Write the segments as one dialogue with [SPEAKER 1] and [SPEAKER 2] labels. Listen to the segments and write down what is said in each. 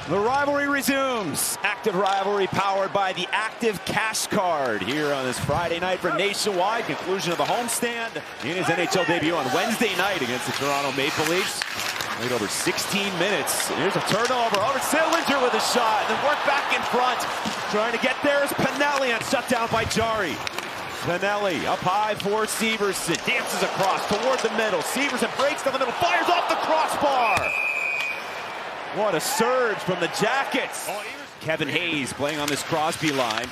[SPEAKER 1] The rivalry resumes. Active rivalry powered by the Active Cash Card here on this Friday night for Nationwide. Conclusion of the homestand in his NHL debut on Wednesday night against the Toronto Maple Leafs. Played over 16 minutes. Here's a turnover. Over Sillinger with a shot. And then work back in front. Trying to get there is Pinelli and shut down by Jari. Pinelli up high for Severson. Dances across toward the middle. Severson breaks down the middle. Fires off the crossbar. What a surge from the Jackets. Kevin Hayes playing on this Crosby line.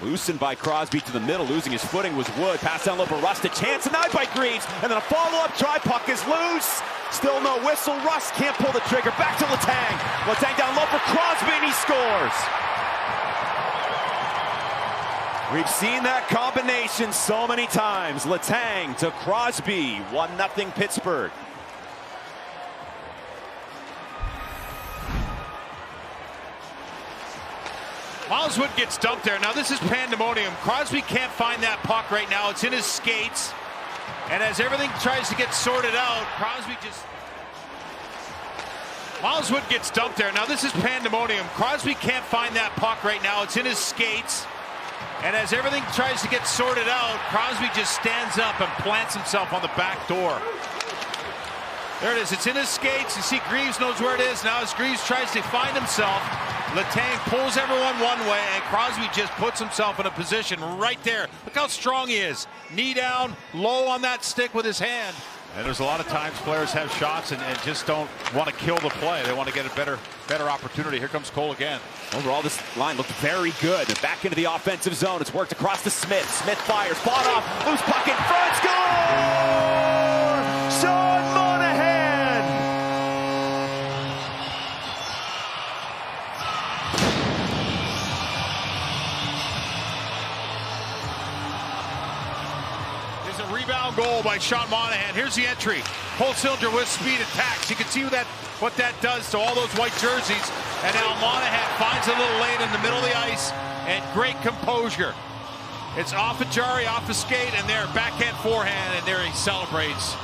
[SPEAKER 1] Loosened by Crosby to the middle. Losing his footing was Wood. Pass down low for Rust. A chance denied by Greaves. And then a follow-up try. Puck is loose. Still no whistle. Rust can't pull the trigger. Back to Letang. Letang down low for Crosby and he scores. We've seen that combination so many times. Letang to Crosby. 1-0 Pittsburgh.
[SPEAKER 2] Miles Wood gets dumped there. Now this is pandemonium. Crosby can't find that puck right now. It's in his skates. And as everything tries to get sorted out, Crosby just... Miles Wood gets dumped there. Now this is pandemonium. Crosby can't find that puck right now. It's in his skates. And as everything tries to get sorted out, Crosby just stands up and plants himself on the back door. There it is. It's in his skates. You see Greaves knows where it is. Now as Greaves tries to find himself, Letang pulls everyone one way, and Crosby just puts himself in a position right there. Look how strong he is. Knee down, low on that stick with his hand.
[SPEAKER 3] And there's a lot of times players have shots and just don't want to kill the play. They want to get a better opportunity. Here comes Cole again.
[SPEAKER 1] Overall, this line looked very good. Back into the offensive zone. It's worked across to Smith. Smith fires, fought off, loose puck in front, score! Sean Monahan!
[SPEAKER 2] There's a rebound goal by Sean Monahan. Here's the entry. Pull Sillinger with speed attacks. You can see what that does to all those white jerseys. And now Monahan finds a little lane in the middle of the ice and great composure. It's off a Jari, off a skate, and there, backhand, forehand, and there he celebrates.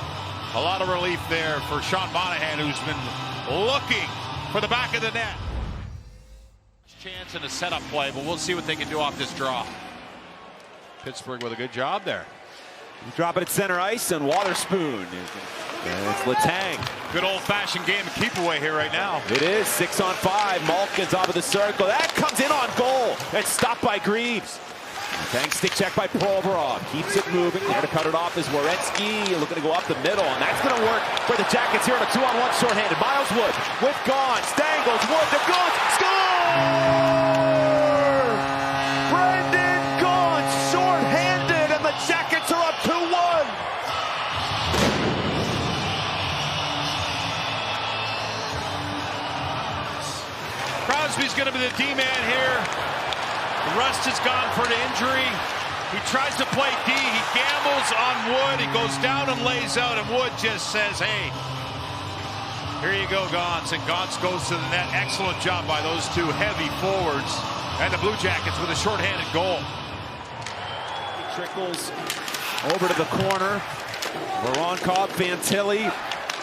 [SPEAKER 2] A lot of relief there for Sean Monahan, who's been looking for the back of the net.
[SPEAKER 3] Chance in a setup play, but we'll see what they can do off this draw. Pittsburgh with a good job there.
[SPEAKER 1] Drop it at center ice, and Waterspoon. And it's Letang.
[SPEAKER 3] Good old-fashioned game of keep away here right now.
[SPEAKER 1] It is 6-on-5. Malkin's top of the circle. That comes in on goal. It's stopped by Greaves. Letang stick check by Provorov. Keeps it moving. There to cut it off is Werenski. Looking to go up the middle, and that's going to work for the Jackets here on a 2-on-1 shorthanded. Miles Wood with Gaunce. Dangles Wood to Gaunce. Score! Brendan Gaunce shorthanded, and the Jackets are up 2-1.
[SPEAKER 2] Crosby's going to be the D-man here. Rust has gone for an injury. He tries to play D. He gambles on Wood. He goes down and lays out, and Wood just says, hey, here you go, Gaunce. And Gaunce goes to the net. Excellent job by those two heavy forwards. And the Blue Jackets with a shorthanded goal.
[SPEAKER 1] He trickles over to the corner. Voronkov, Fantilli.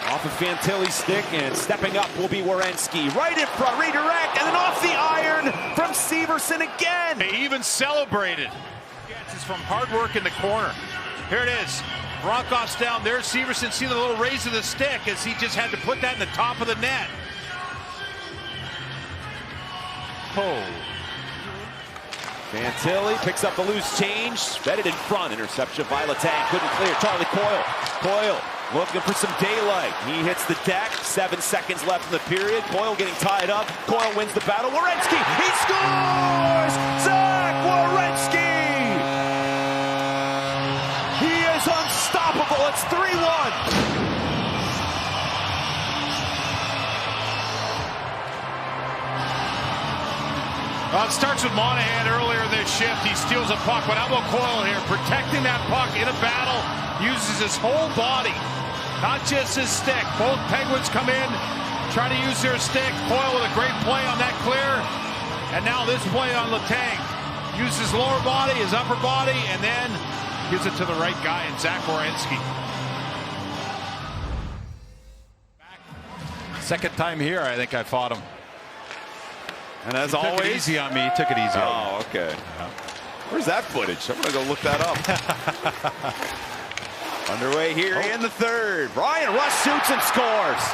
[SPEAKER 1] Off of Fantilli's stick, and stepping up will be Werenski. Right in front, redirect, and then off the iron from Severson again.
[SPEAKER 2] They even celebrated. It's from hard work in the corner. Here it is. Voronkhov's down there. Severson see the little raise of the stick as he just had to put that in the top of the net.
[SPEAKER 1] Oh. Fantilli picks up the loose change. Fed it in front. Interception by Letang. Couldn't clear. Charlie Coyle. Coyle looking for some daylight. He hits the deck. 7 seconds left in the period. Coyle getting tied up. Coyle wins the battle. Werenski. He scores! Zach Werenski! He is unstoppable. It's 3-1.
[SPEAKER 2] Well, it starts with Monahan earlier this shift. He steals a puck, but how about Coyle here? Protecting that puck in a battle, uses his whole body, not just his stick. Both Penguins come in, try to use their stick. Coyle with a great play on that clear. And now this play on Letang. Uses his lower body, his upper body, and then gives it to the right guy in Zach Werenski.
[SPEAKER 3] Second time here, I think I fought him.
[SPEAKER 1] And as
[SPEAKER 2] he
[SPEAKER 1] always,
[SPEAKER 2] took it easy on me. He took it easy on me.
[SPEAKER 1] Oh, okay. Where's that footage? I'm going to go look that up. Underway here in the third. Ryan Rust shoots and scores.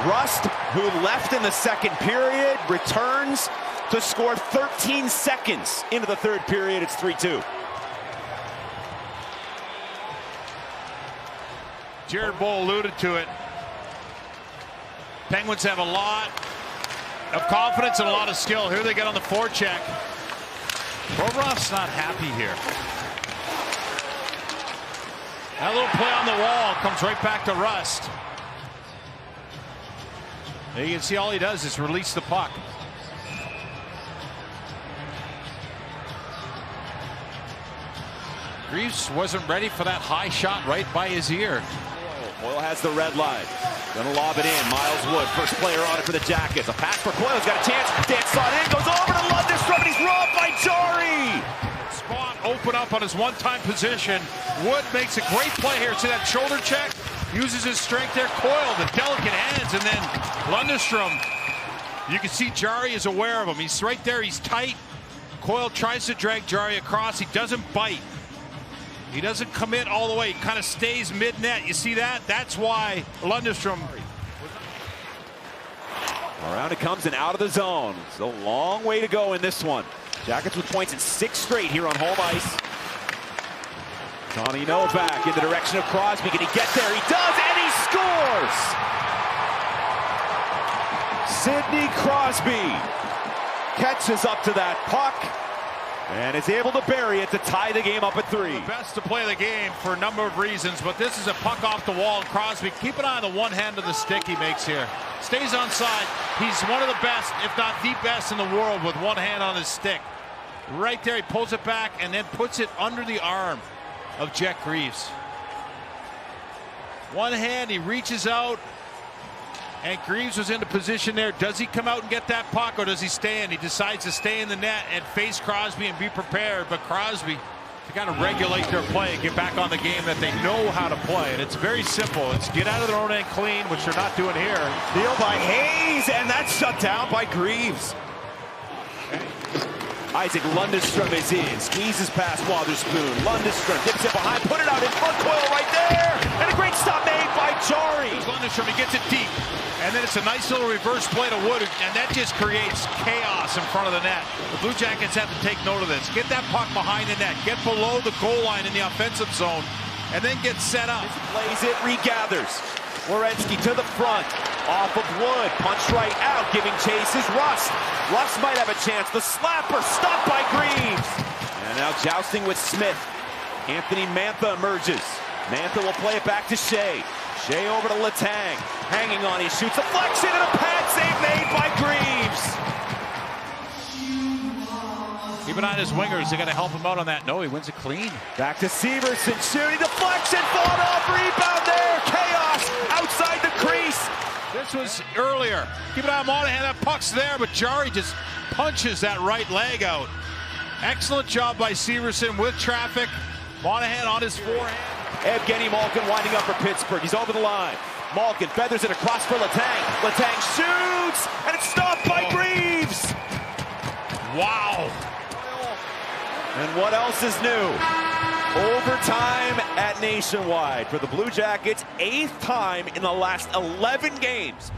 [SPEAKER 1] Rust, who left in the second period, returns to score 13 seconds into the third period. It's 3-2.
[SPEAKER 2] Jared Bowl alluded to it. Penguins have a lot of confidence and a lot of skill. Here they get on the forecheck. Bobrov's not happy here. That little play on the wall comes right back to Rust. There you can see all he does is release the puck. Greaves wasn't ready for that high shot right by his ear.
[SPEAKER 1] Coyle has the red line. Gonna lob it in. Miles Wood, first player on it for the Jackets. A pass for Coyle's got a chance. Dance slot in, goes over to Lundestrom, and he's robbed by Jari.
[SPEAKER 2] Spot open up on his one-time position. Wood makes a great play here. See that shoulder check? Uses his strength there. Coyle, the delicate hands, and then Lundestrom. You can see Jari is aware of him. He's right there. He's tight. Coyle tries to drag Jari across. He doesn't bite. He doesn't commit all the way. He kind of stays mid-net. You see that? That's why Lundestrom.
[SPEAKER 1] Around it comes and out of the zone. It's a long way to go in this one. Jackets with points in 6 straight here on home ice. Johnny Novak in the direction of Crosby. Can he get there? He does, and he scores! Sidney Crosby catches up to that puck and is able to bury it to tie the game up at 3.
[SPEAKER 2] The best to play the game for a number of reasons, but this is a puck off the wall. Crosby, keep an eye on the one hand of the stick he makes here. Stays on side. He's one of the best, if not the best in the world with one hand on his stick. Right there, he pulls it back and then puts it under the arm of Jack Greaves. One hand, he reaches out, and Greaves was into position there. Does he come out and get that puck, or does he stay in? He decides to stay in the net and face Crosby and be prepared. But Crosby, to kind of regulate their play and get back on the game that they know how to play. And it's very simple. It's get out of their own end clean, which they're not doing here.
[SPEAKER 1] Deal by Hayes, and that's shut down by Greaves. Isaac Lundestrom is in, squeezes past Wotherspoon. Lundestrom dips it behind, put it out in front, Coyle right there, and a great stop made by Jari.
[SPEAKER 2] Lundestrom, he gets it deep, and then it's a nice little reverse play to Wood, and that just creates chaos in front of the net. The Blue Jackets have to take note of this. Get that puck behind the net, get below the goal line in the offensive zone, and then get set up.
[SPEAKER 1] Plays it, regathers. Werenski to the front, off of Wood, punch right out, giving chase is Rust. Rust might have a chance. The slapper stopped by Greaves. And now jousting with Smith. Anthony Mantha emerges. Mantha will play it back to Shea. Shea over to Letang. Hanging on, he shoots a deflection and a pad save made by Greaves.
[SPEAKER 2] Keep an eye on his wingers. They got to help him out on that. No, he wins it clean.
[SPEAKER 1] Back to Severson, shooting, deflection, fought off, rebound there. Chaos outside the crease.
[SPEAKER 2] This was earlier. Keep an eye on Monahan. That puck's there, but Jari just punches that right leg out. Excellent job by Severson with traffic. Monahan on his forehand.
[SPEAKER 1] Evgeny Malkin winding up for Pittsburgh. He's over the line. Malkin feathers it across for Letang. Letang shoots, and it's stopped by Greaves.
[SPEAKER 2] Wow.
[SPEAKER 1] And what else is new? Overtime at Nationwide for the Blue Jackets, 8th time in the last 11 games.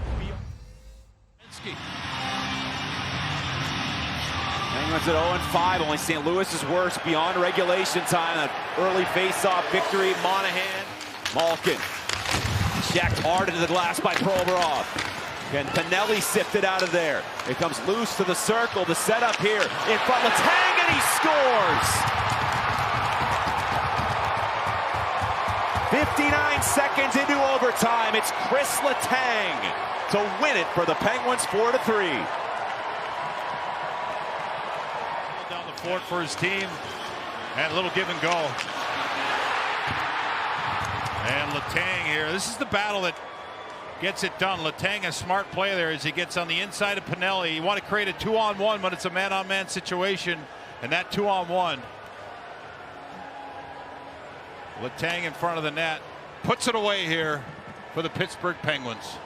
[SPEAKER 1] Penguins at 0-5, only St. Louis is worse beyond regulation time. That early face-off victory, Monahan, Malkin. Checked hard into the glass by Provorov. And Pinelli sifted out of there. It comes loose to the circle. The setup here in front. Letang, and he scores! 59 seconds into overtime. It's Kris Letang to win it for the Penguins 4-3.
[SPEAKER 2] Down the fort for his team. And a little give and go. And Letang here. This is the battle that gets it done. Letang, a smart play there as he gets on the inside of Pinelli. You want to create a 2-on-1, but it's a man-on-man situation. And that 2-on-1. Letang in front of the net. Puts it away here for the Pittsburgh Penguins.